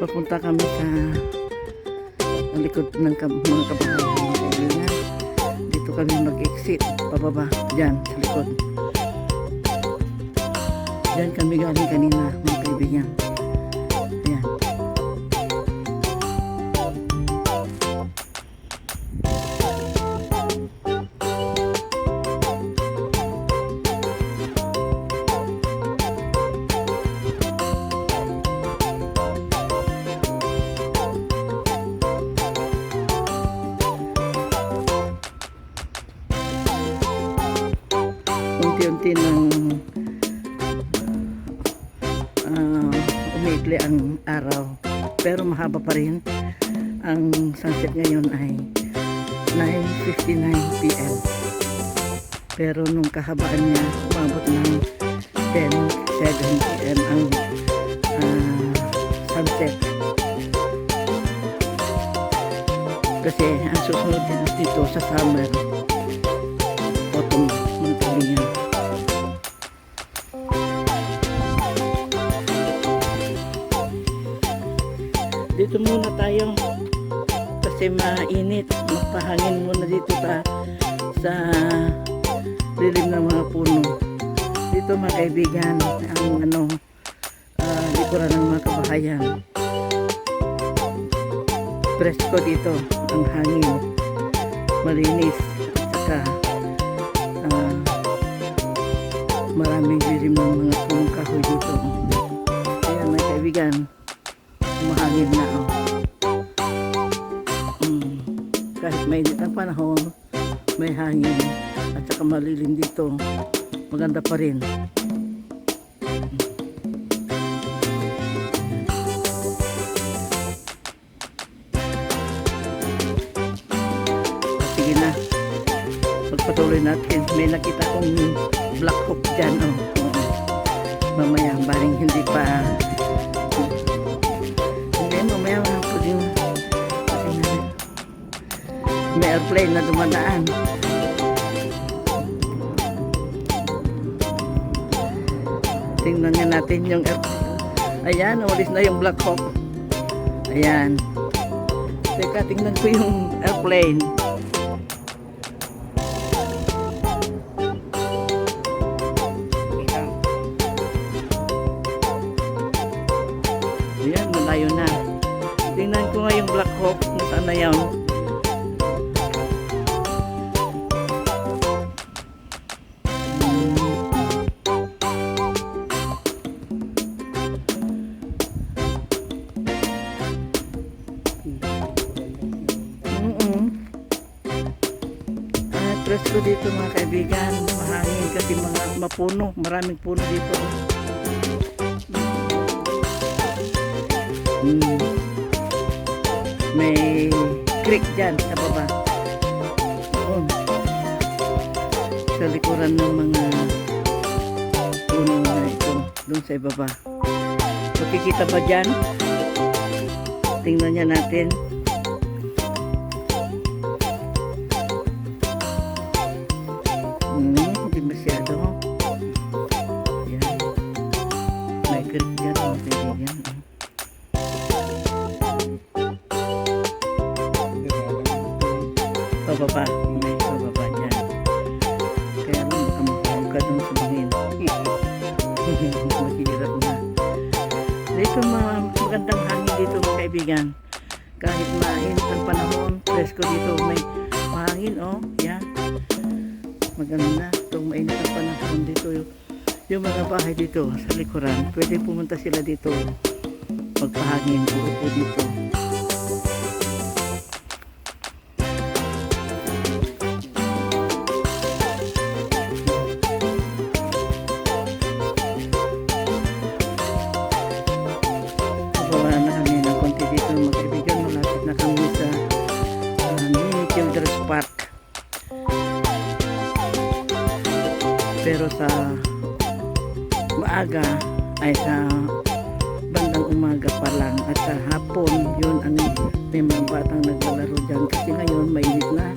Papunta kami sa likod ng mga kabahayan, mga kaibigan. Dito kami mag-exit pababa dyan sa likod. Dyan kami galing kanina, mga kaibigan. Ayan. Unti-unti nang umiikli ang araw, pero mahaba pa rin. Ang sunset ngayon ay 9:59 PM, pero nung kahabaan niya umabot ng 10:07 PM ang sunset, kasi ang susunod din dito sa summer, autumn, mga kaibigan. Dito muna tayo kasi mainit. Magpahangin muna dito sa lilim ng mga puno. Dito, mga kaibigan, ang likuran ng mga kabahayan. Presko dito ang hangin, malinis, at saka maraming lilim ng mga punong kahoy dito. Ayan, mga kaibigan, mahangin na, oh. Kahit mainit ang panahon, may hangin at saka malilim dito, maganda pa rin. Sige na, pagpatuloy natin. May nakita kong black hawk dyan, oh. Mamaya, baring hindi pa mamaya pwedeng may airplane na dumadaan. Tingnan nga natin yung airplane. Ayan, umalis na yung Black Hawk. Ayan. Teka, tingnan ko yung airplane. Ayan, malayo na. Tingnan ko nga yung Black Hawk. Nasaan na yan? Presko dito, mga kaibigan. Mahangin kasi mga mapuno. Maraming puno dito. May creek dyan sa baba. Doon. Sa likuran ng mga puno na ito. Doon sa ibaba. Makikita ba dyan? Tingnan niya natin. Hindi masyado. Yan. May creek dyan, mga kaibigan. Pababa. May pababa dyan. Kaya lang makamukha ka dun sa bangin. Mahirap na. Dito magandang hangin dito, mga kaibigan. Kahit mainit ang panahon, presko dito, may mahangin, oh. Yan. Maganda. Itong mainit ang panahon dito. Yung mga bahay dito sa likuran, pwede pumunta sila dito. Magpahangin. Uupo dito. Park, pero sa maaga ay sa bandang umaga pa lang, at sa hapon yun ang may mga batang naglalaro dyan kasi ngayon mainit na.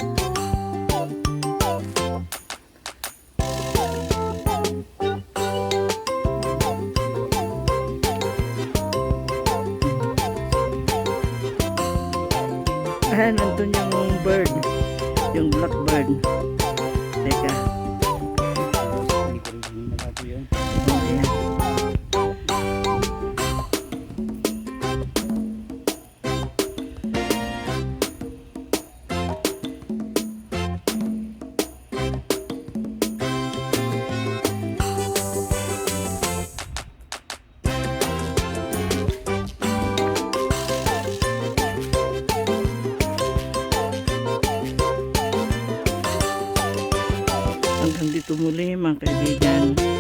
nandun yung bird. Yung blackbird. Teka. Oh, ayan. Hanggang dito muli mga kaibigan.